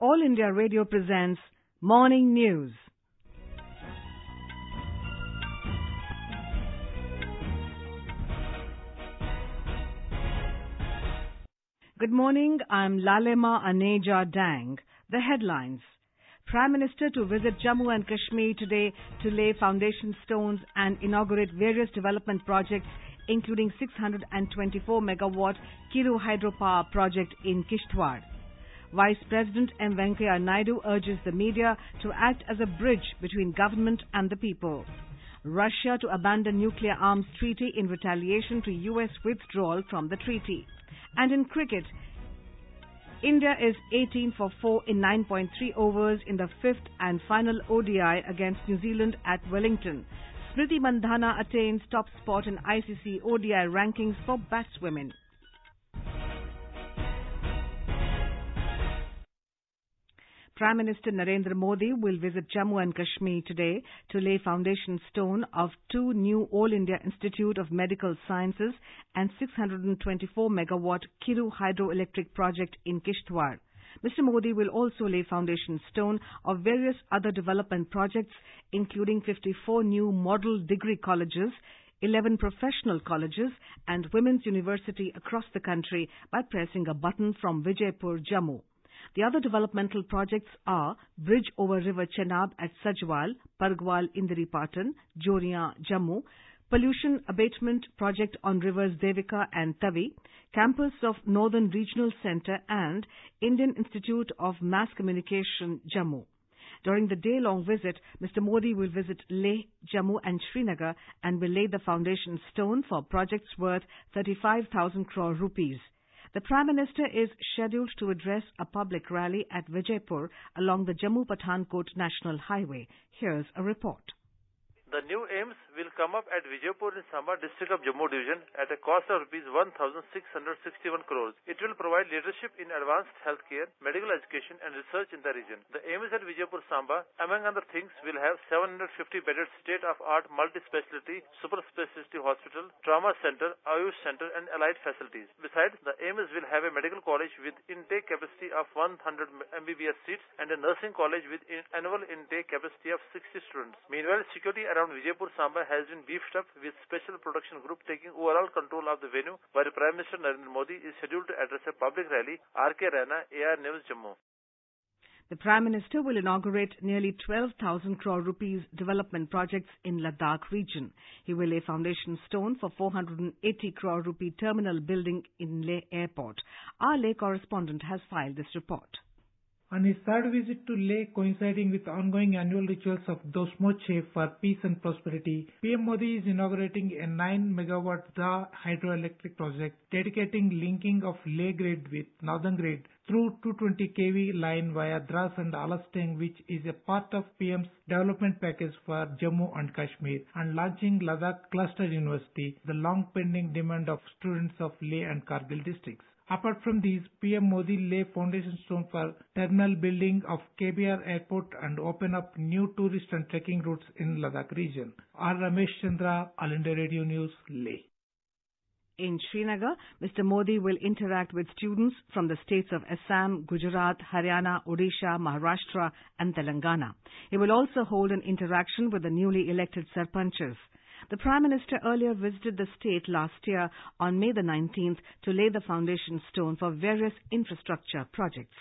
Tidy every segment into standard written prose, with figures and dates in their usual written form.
All India Radio presents Morning News. Good morning, I'm Lalema Aneja Dang. The headlines. Prime Minister to visit Jammu and Kashmir today to lay foundation stones and inaugurate various development projects, including 624 megawatt Kiru Hydropower project in Kishtwar. Vice President M Venkaiah Naidu urges the media to act as a bridge between government and the people. Russia to abandon nuclear arms treaty in retaliation to U.S. withdrawal from the treaty. And in cricket, India is 18 for 4 in 9.3 overs in the fifth and final ODI against New Zealand at Wellington. Smriti Mandhana attains top spot in ICC ODI rankings for batswomen. Prime Minister Narendra Modi will visit Jammu and Kashmir today to lay foundation stone of 2 new All India Institute of Medical Sciences and 624 megawatt Kiru Hydroelectric project in Kishtwar. Mr. Modi will also lay foundation stone of various other development projects, including 54 new model degree colleges, 11 professional colleges and women's university across the country by pressing a button from Vijaypur, Jammu. The other developmental projects are bridge over river Chenab at Sajwal, Pargwal, Indiripatan, Joria, Jammu, pollution abatement project on rivers Devika and Tavi, campus of Northern Regional Centre and Indian Institute of Mass Communication, Jammu. During the day-long visit, Mr. Modi will visit Leh, Jammu and Srinagar and will lay the foundation stone for projects worth 35,000 crore rupees. The Prime Minister is scheduled to address a public rally at Vijaypur along the Jammu-Pathankot National Highway. Here's a report. The new aims will come up at Vijaypur in Samba district of Jammu division at a cost of Rs 1,661 crores. It will provide leadership in advanced healthcare, medical education and research in the region. The aim is at Vijaypur Samba, among other things, will have 750-bedded state-of-art multi-specialty, super-specialty hospital, trauma center, Ayush center and allied facilities. Besides, the aim is will have a medical college with intake capacity of 100 MBBS seats and a nursing college with annual intake capacity of 60 students. Meanwhile, security around Vijaypur Samba has been beefed up with special production group taking overall control of the venue, while Prime Minister Narendra Modi is scheduled to address a public rally. R.K. Raina, AR News, Jammu. The Prime Minister will inaugurate nearly 12,000 crore rupees development projects in Ladakh region. He will lay foundation stone for 480 crore rupee terminal building in Leh Airport. Our Leh correspondent has filed this report. On his third visit to Leh, coinciding with ongoing annual rituals of Dosmoche for peace and prosperity, PM Modi is inaugurating a 9 megawatt Dha hydroelectric project, dedicating linking of Leh grid with northern grid through 220 kV line via Dras and Alasteng, which is a part of PM's development package for Jammu and Kashmir, and launching Ladakh Cluster University, the long-pending demand of students of Leh and Kargil districts. Apart from these, PM Modi lay foundation stone for terminal building of KBR Airport and open up new tourist and trekking routes in Ladakh region. R. Ramesh Chandra, All India Radio News, Leh. In Srinagar, Mr. Modi will interact with students from the states of Assam, Gujarat, Haryana, Odisha, Maharashtra and Telangana. He will also hold an interaction with the newly elected Sarpanchs. The Prime Minister earlier visited the state last year on May the 19th to lay the foundation stone for various infrastructure projects.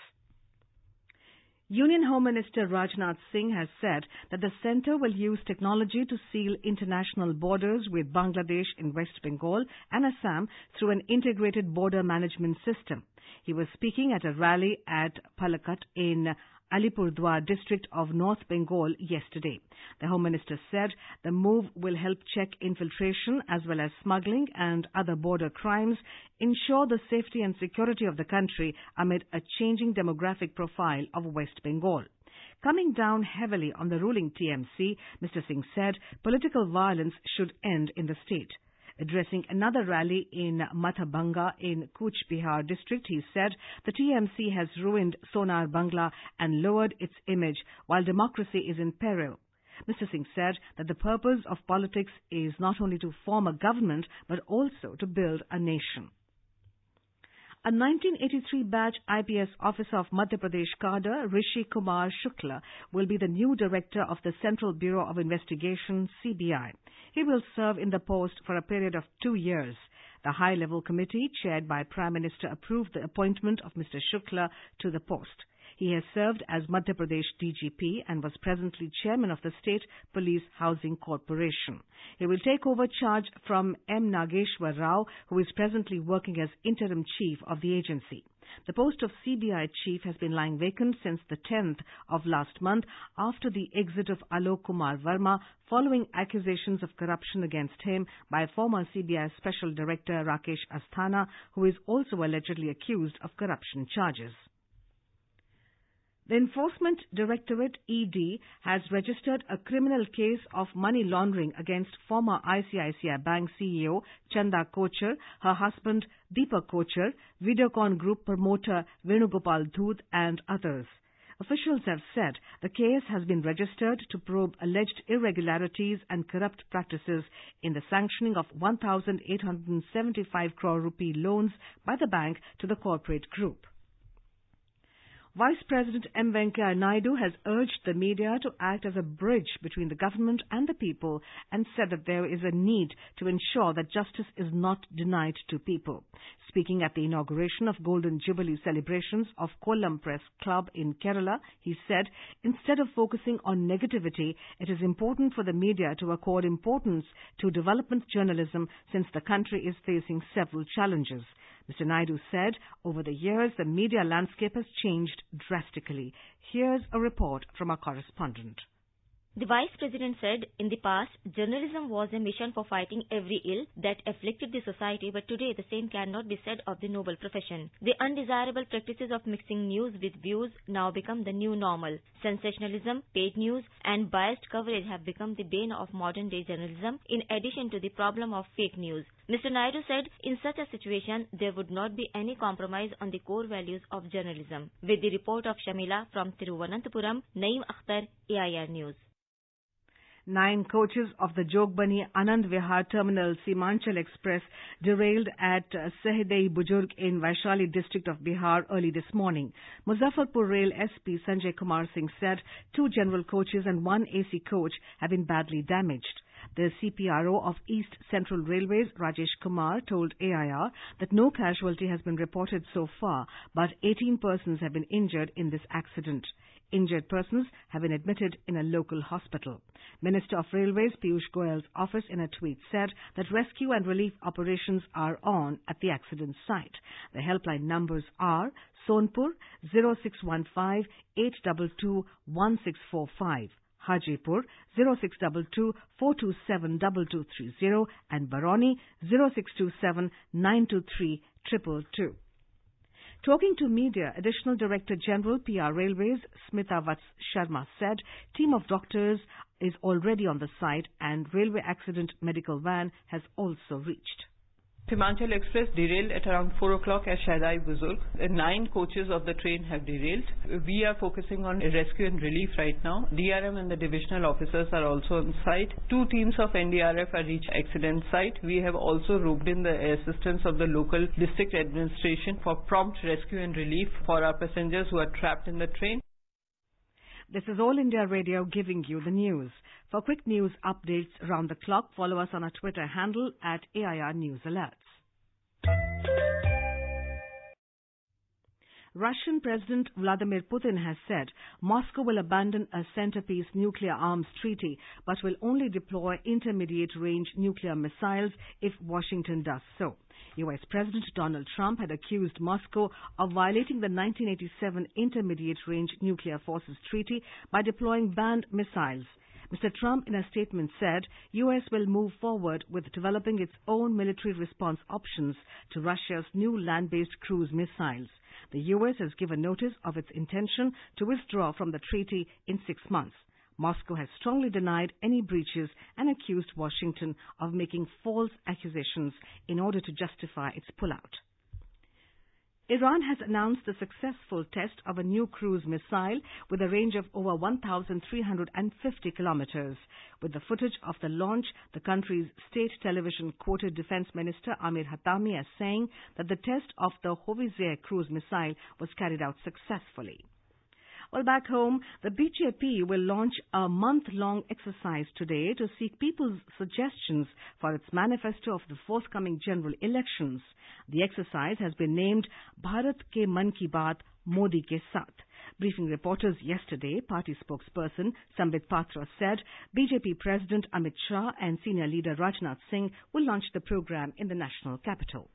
Union Home Minister Rajnath Singh has said that the centre will use technology to seal international borders with Bangladesh in West Bengal and Assam through an integrated border management system. He was speaking at a rally at Palakat in Alipurdwar district of North Bengal yesterday. The Home Minister said the move will help check infiltration as well as smuggling and other border crimes, ensure the safety and security of the country amid a changing demographic profile of West Bengal. Coming down heavily on the ruling TMC, Mr. Singh said political violence should end in the state. Addressing another rally in Mathabanga in Cooch Behar district, he said the TMC has ruined Sonar Bangla and lowered its image while democracy is in peril. Mr. Singh said that the purpose of politics is not only to form a government but also to build a nation. A 1983 batch IPS officer of Madhya Pradesh cadre, Rishi Kumar Shukla, will be the new director of the Central Bureau of Investigation, CBI. He will serve in the post for a period of 2 years. The high-level committee, chaired by Prime Minister, approved the appointment of Mr. Shukla to the post. He has served as Madhya Pradesh DGP and was presently chairman of the State Police Housing Corporation. He will take over charge from M Nageshwar Rao, who is presently working as interim chief of the agency. The post of CBI chief has been lying vacant since the 10th of last month after the exit of Alok Kumar Verma following accusations of corruption against him by former CBI Special Director Rakesh Asthana, who is also allegedly accused of corruption charges. The Enforcement Directorate, ED, has registered a criminal case of money laundering against former ICICI Bank CEO Chanda Kochar, her husband Deepak Kochar, Videocon Group promoter Venugopal Dhoot and others. Officials have said the case has been registered to probe alleged irregularities and corrupt practices in the sanctioning of 1,875 crore rupee loans by the bank to the corporate group. Vice President M Venkaiah Naidu has urged the media to act as a bridge between the government and the people and said that there is a need to ensure that justice is not denied to people. Speaking at the inauguration of Golden Jubilee celebrations of Kollam Press Club in Kerala, he said, instead of focusing on negativity, it is important for the media to accord importance to development journalism since the country is facing several challenges. Mr. Naidu said, over the years, the media landscape has changed drastically. Here's a report from our correspondent. The Vice President said, in the past, journalism was a mission for fighting every ill that afflicted the society, but today the same cannot be said of the noble profession. The undesirable practices of mixing news with views now become the new normal. Sensationalism, paid news, and biased coverage have become the bane of modern-day journalism, in addition to the problem of fake news. Mr. Naidu said, in such a situation, there would not be any compromise on the core values of journalism. With the report of Shamila from Thiruvananthapuram, Naeem Akhtar, AIR News. 9 coaches of the Jogbani Anand Vihar Terminal Simanchal Express derailed at Sahidei Bujurg in Vaishali district of Bihar early this morning. Muzaffarpur Rail SP Sanjay Kumar Singh said 2 general coaches and 1 AC coach have been badly damaged. The CPRO of East Central Railways, Rajesh Kumar, told AIR that no casualty has been reported so far, but 18 persons have been injured in this accident. Injured persons have been admitted in a local hospital. Minister of Railways Piyush Goyal's office in a tweet said that rescue and relief operations are on at the accident site. The helpline numbers are Sonpur 0615 822 1645. Hajipur 0622 427 2230 and Baroni 0627 923 222. Talking to media, Additional Director General PR Railways Smita Sharma said team of doctors is already on the site and railway accident medical van has also reached. Simanchal Express derailed at around 4 o'clock at Sahidei Bujurg. 9 coaches of the train have derailed. We are focusing on rescue and relief right now. DRM and the divisional officers are also on site. 2 teams of NDRF have reached accident site. We have also roped in the assistance of the local district administration for prompt rescue and relief for our passengers who are trapped in the train. This is All India Radio giving you the news. For quick news updates round the clock, follow us on our Twitter handle at AIR News Alerts. Russian President Vladimir Putin has said Moscow will abandon a centerpiece nuclear arms treaty but will only deploy intermediate-range nuclear missiles if Washington does so. U.S. President Donald Trump had accused Moscow of violating the 1987 Intermediate-Range Nuclear Forces Treaty by deploying banned missiles. Mr. Trump, in a statement, said U.S. will move forward with developing its own military response options to Russia's new land-based cruise missiles. The U.S. has given notice of its intention to withdraw from the treaty in 6 months. Moscow has strongly denied any breaches and accused Washington of making false accusations in order to justify its pullout. Iran has announced the successful test of a new cruise missile with a range of over 1,350 kilometers. With the footage of the launch, the country's state television quoted Defense Minister Amir Hatami as saying that the test of the Hovizir cruise missile was carried out successfully. Well, back home, the BJP will launch a month-long exercise today to seek people's suggestions for its manifesto of the forthcoming general elections. The exercise has been named Bharat Ke Man Ki Baat, Modi Ke Saath. Briefing reporters yesterday, party spokesperson Sambit Patra said BJP President Amit Shah and senior leader Rajnath Singh will launch the program in the national capital.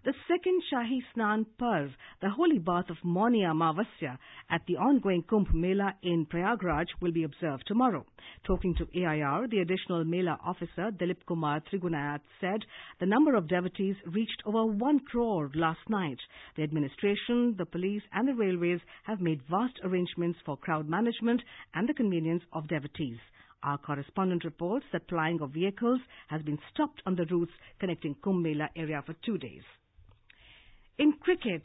The second Shahi Snan Parv, the holy bath of Mauni Amavasya at the ongoing Kumbh Mela in Prayagraj will be observed tomorrow. Talking to AIR, the additional Mela officer Dilip Kumar Trigunayat said the number of devotees reached over 1 crore last night. The administration, the police and the railways have made vast arrangements for crowd management and the convenience of devotees. Our correspondent reports that plying of vehicles has been stopped on the routes connecting Kumbh Mela area for 2 days. In cricket,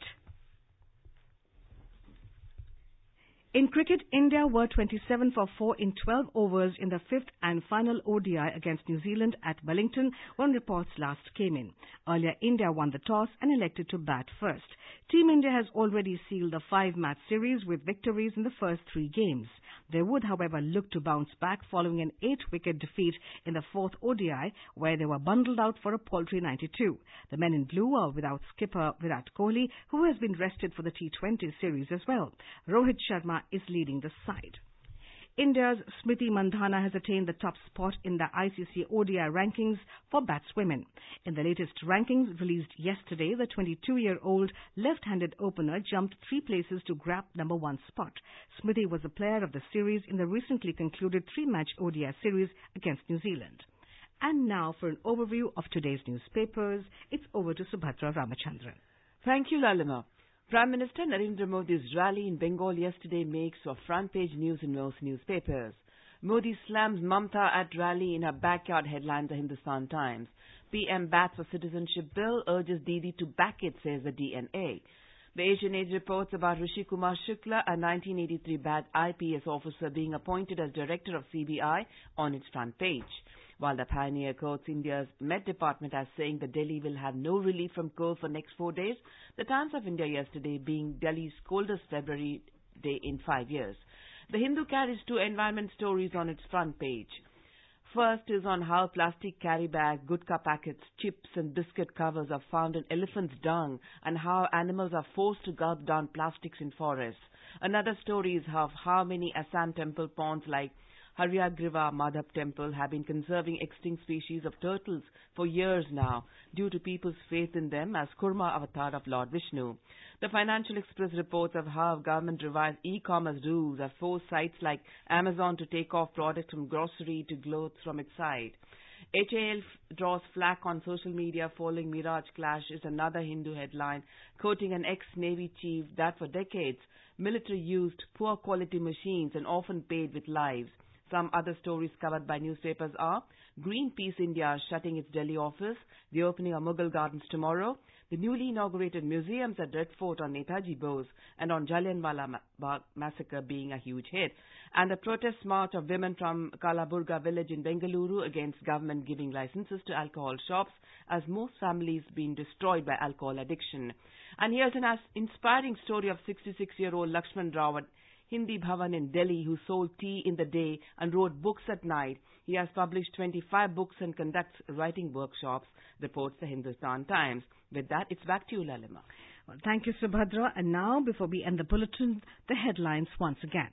India were 27 for 4 in 12 overs in the fifth and final ODI against New Zealand at Wellington when reports last came in. Earlier, India won the toss and elected to bat first. Team India has already sealed the 5-match series with victories in the first 3 games. They would, however, look to bounce back following an 8-wicket defeat in the 4th ODI, where they were bundled out for a paltry 92. The men in blue are without skipper Virat Kohli, who has been rested for the T20 series as well. Rohit Sharma is leading the side. India's Smriti Mandhana has attained the top spot in the ICC ODI rankings for batswomen. In the latest rankings released yesterday, the 22-year-old left-handed opener jumped 3 places to grab number 1 spot. Smriti was the player of the series in the recently concluded 3-match ODI series against New Zealand. And now for an overview of today's newspapers, it's over to Subhadra Ramachandran. Thank you, Lalima. Prime Minister Narendra Modi's rally in Bengal yesterday makes for front-page news in most newspapers. Modi slams Mamta at rally in her backyard, headlines the Hindustan Times. PM bats for citizenship bill, urges Didi to back it, says the DNA. The Asian Age reports about Rishi Kumar Shukla, a 1983 bad IPS officer, being appointed as director of CBI on its front page. While the Pioneer quotes India's Met Department as saying that Delhi will have no relief from cold for next 4 days, the Times of India yesterday being Delhi's coldest February day in 5 years. The Hindu carries 2 environment stories on its front page. First is on how plastic carry bag, gutka packets, chips and biscuit covers are found in elephants' dung and how animals are forced to gulp down plastics in forests. Another story is of how many Assam temple ponds like Haryagriva Madhab Temple have been conserving extinct species of turtles for years now due to people's faith in them as Kurma avatar of Lord Vishnu. The Financial Express reports of how government revised e-commerce rules have forced sites like Amazon to take off products from grocery to clothes from its site. HAL draws flack on social media following Miraj clash is another Hindu headline, quoting an ex-Navy chief that for decades military used poor quality machines and often paid with lives. Some other stories covered by newspapers are Greenpeace India shutting its Delhi office, the opening of Mughal Gardens tomorrow, the newly inaugurated museums at Red Fort on Netaji Bose and on Jallianwala Bagh massacre being a huge hit, and the protest march of women from Kalaburga village in Bengaluru against government giving licenses to alcohol shops as most families being destroyed by alcohol addiction. And here's an inspiring story of 66-year-old Lakshman Rao, Hindi Bhavan in Delhi, who sold tea in the day and wrote books at night. He has published 25 books and conducts writing workshops, reports the Hindustan Times. With that, it's back to you, Lalima. Well, thank you, Subhadra. And now, before we end the bulletin, the headlines once again.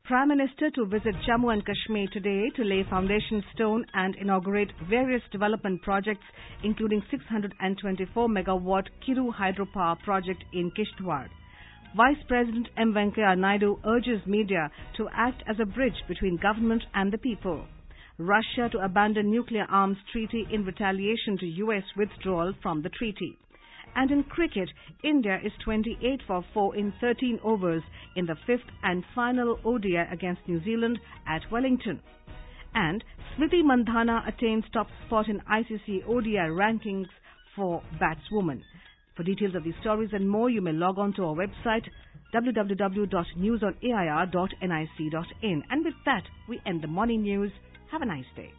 Prime Minister to visit Jammu and Kashmir today to lay foundation stone and inaugurate various development projects, including 624-megawatt Kiru Hydropower project in Kishtwar. Vice President M Venkaiah Naidu urges media to act as a bridge between government and the people. Russia to abandon nuclear arms treaty in retaliation to U.S. withdrawal from the treaty. And in cricket, India is 28 for 4 in 13 overs in the 5th and final ODI against New Zealand at Wellington. And Smriti Mandhana attains top spot in ICC ODI rankings for batswomen. For details of these stories and more, you may log on to our website www.newsonair.nic.in. And with that, we end the morning news. Have a nice day.